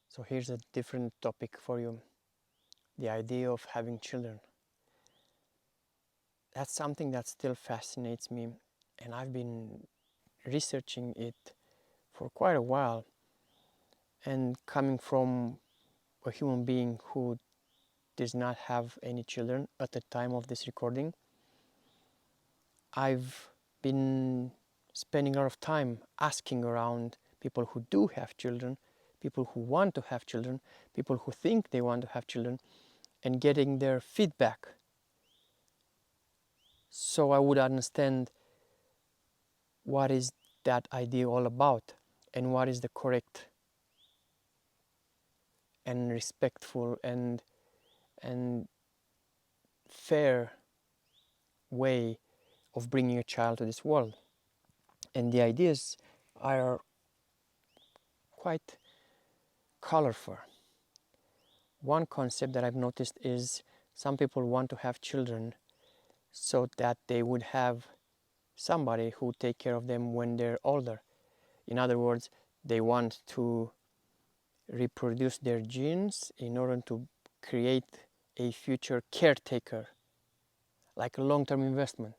So here's a different topic for you. The idea of having children. That's something that still fascinates me, and I've been researching it for quite a while. And coming from a human being who does not have any children at the time of this recording, I've been spending a lot of time asking around people who do have children, people who want to have children, people who think they want to have children, and getting their feedback so I would understand what is that idea all about and what is the correct and respectful and fair way of bringing a child to this world. And the ideas are quite colorful. One concept that I've noticed is some people want to have children so that they would have somebody who take care of them when they're older. In other words, they want to reproduce their genes in order to create a future caretaker, like a long-term investment.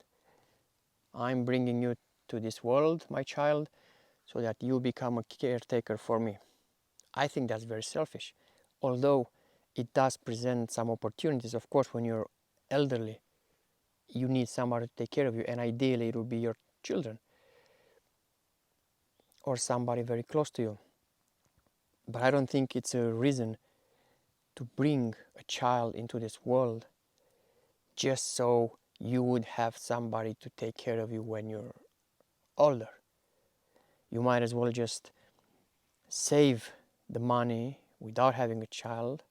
I'm bringing you to this world, my child, so that you become a caretaker for me. I think that's very selfish, although it does present some opportunities. Of course, when you're elderly, you need somebody to take care of you, and ideally it will be your children or somebody very close to you. But I don't think it's a reason to bring a child into this world just so you would have somebody to take care of you when you're older. You might as well just save the money without having a child.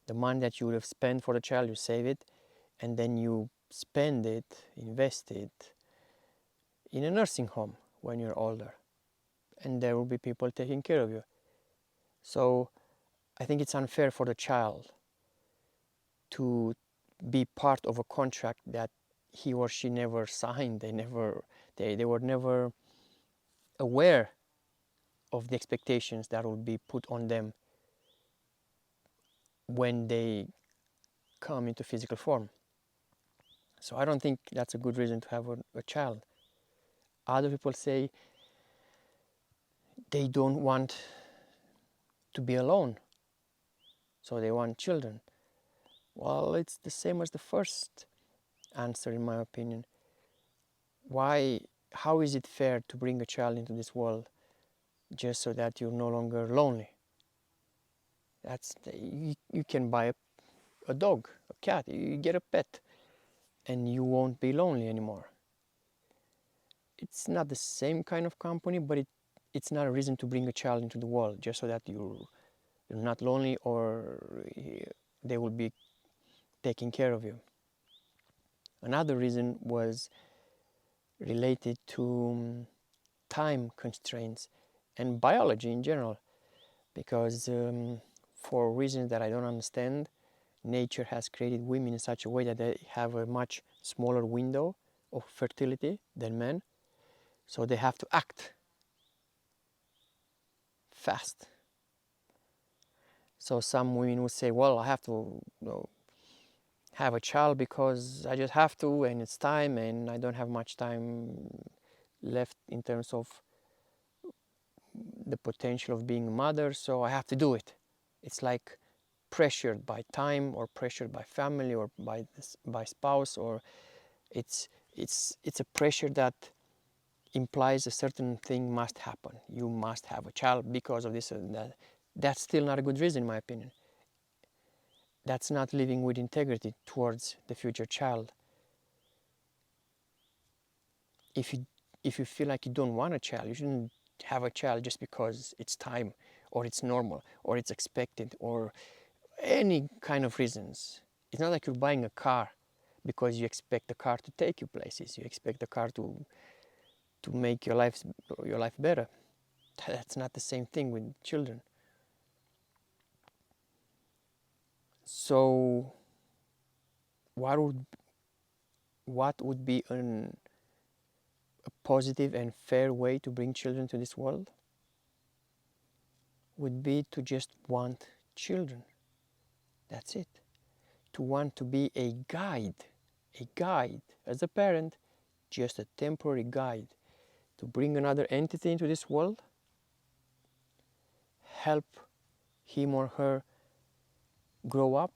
The money that you would have spent for the child, you save it, and then you spend it, invest it in a nursing home when you're older. And there will be people taking care of you. So I think it's unfair for the child to be part of a contract that he or she never signed. They were never aware of the expectations that will be put on them when they come into physical form. So I don't think that's a good reason to have a child. Other people say they don't want to be alone, so they want children. Well, it's the same as the first answer, in my opinion. How is it fair to bring a child into this world just so that you're no longer lonely? You can buy a dog, a cat, you get a pet, and you won't be lonely anymore. It's not the same kind of company, but it's not a reason to bring a child into the world just so that you're not lonely or they will be taking care of you. Another reason was related to time constraints and biology in general, because for reasons that I don't understand, nature has created women in such a way that they have a much smaller window of fertility than men, so they have to act fast. So some women would say, well, I have to have a child because I just have to, and it's time, and I don't have much time left in terms of the potential of being a mother, so I have to do it. It's like pressured by time or pressured by family or by spouse, or it's a pressure that implies a certain thing must happen. You must have a child because of this and that. That's still not a good reason, in my opinion. That's not living with integrity towards the future child. If you feel like you don't want a child, you shouldn't have a child just because it's time or it's normal or it's expected or any kind of reasons. It's not like you're buying a car because you expect the car to take you places. You expect the car to make your life better. That's not the same thing with children. So what would be a positive and fair way to bring children to this world? would be to just want children. That's it. To want to be a guide as a parent, just a temporary guide to bring another entity into this world, help him or her grow up,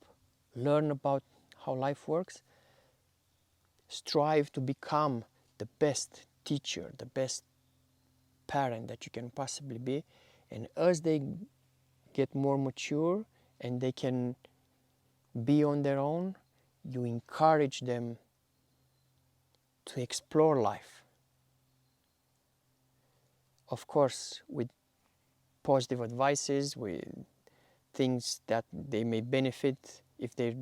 learn about how life works, strive to become the best teacher, the best parent that you can possibly be. And as they get more mature and they can be on their own, you encourage them to explore life. Of course, with positive advices, with things that they may benefit if they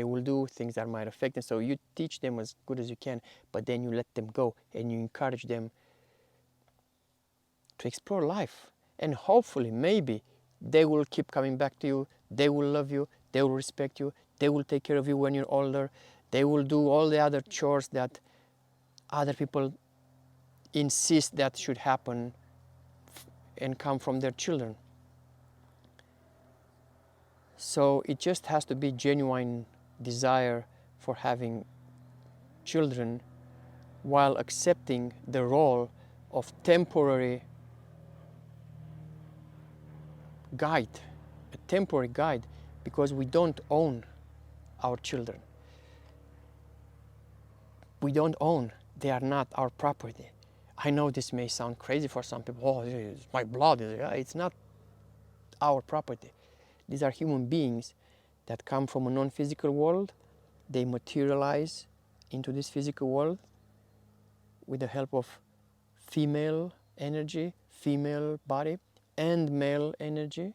will do, things that might affect them. So you teach them as good as you can, but then you let them go and you encourage them to explore life. And hopefully, maybe, they will keep coming back to you, they will love you, they will respect you, they will take care of you when you're older, they will do all the other chores that other people insist that should happen and come from their children. So it just has to be genuine desire for having children while accepting the role of temporary guide, a temporary guide, because we don't own our children. We don't own, they are not our property. I know this may sound crazy for some people. Oh, it's my blood. It's not our property. These are human beings that come from a non-physical world. They materialize into this physical world with the help of female energy, female body, and male energy,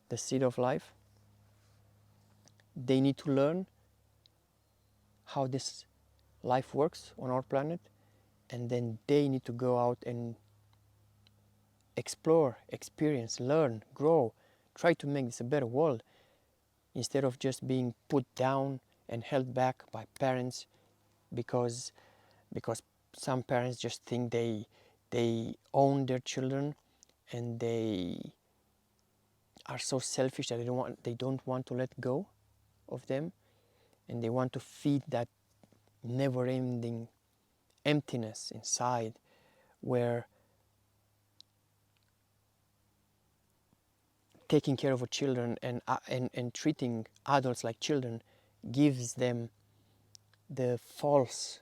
the seed of life. They need to learn how this life works on our planet, and then they need to go out and explore, experience, learn, grow, try to make this a better world, instead of just being put down and held back by parents because some parents just think they own their children, and they are so selfish that they don't want to let go of them, and they want to feed that never-ending emptiness inside, where taking care of a children and treating adults like children gives them the false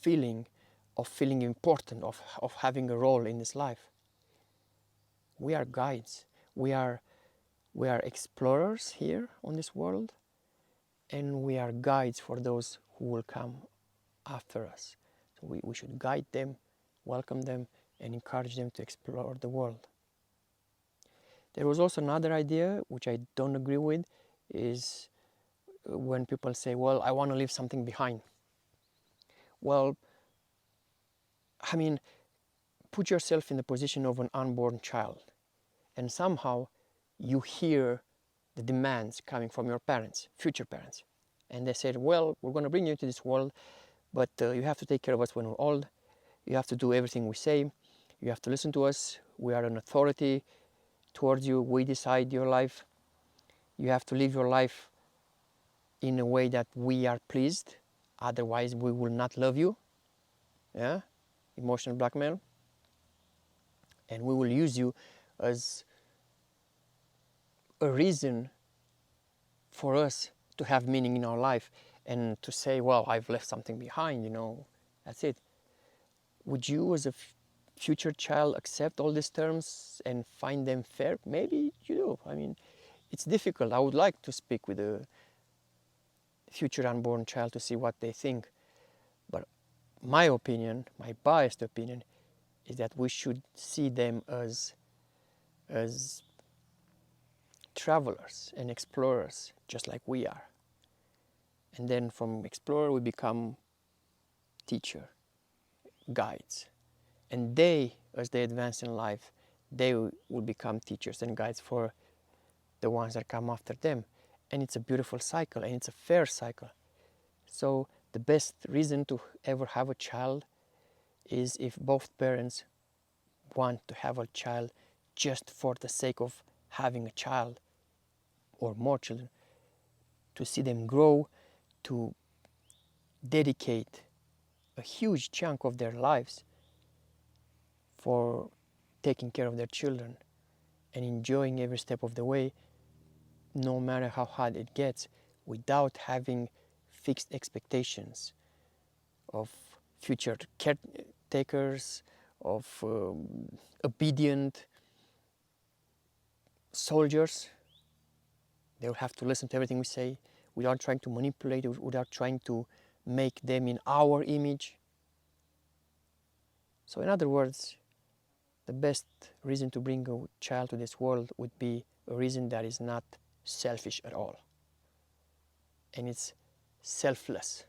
feeling of feeling important, of having a role in this life. We are guides. We are explorers here on this world, and we are guides for those who will come after us. So we should guide them, welcome them, and encourage them to explore the world. There was also another idea which I don't agree with, is when people say, well, I want to leave something behind. Well, I mean, put yourself in the position of an unborn child, and somehow you hear the demands coming from your parents, future parents. And they said, well, we're going to bring you into this world, but you have to take care of us when we're old. You have to do everything we say. You have to listen to us. We are an authority towards you. We decide your life. You have to live your life in a way that we are pleased. Otherwise, we will not love you. Yeah? Emotional blackmail. And we will use you as a reason for us to have meaning in our life, and to say, well, I've left something behind, that's it. Would you, as a future child, accept all these terms and find them fair? Maybe you do. I mean, it's difficult. I would like to speak with a future unborn child to see what they think. But my opinion, my biased opinion, is that we should see them as travelers and explorers, just like we are. And then from explorer we become teacher, guides. And they, as they advance in life, they will become teachers and guides for the ones that come after them. And it's a beautiful cycle, and it's a fair cycle. So the best reason to ever have a child is if both parents want to have a child just for the sake of having a child or more children, to see them grow, to dedicate a huge chunk of their lives for taking care of their children and enjoying every step of the way, no matter how hard it gets, without having fixed expectations of future caretakers, of obedient soldiers. They will have to listen to everything we say without trying to manipulate, without trying to make them in our image. So in other words, the best reason to bring a child to this world would be a reason that is not selfish at all. And it's selfless.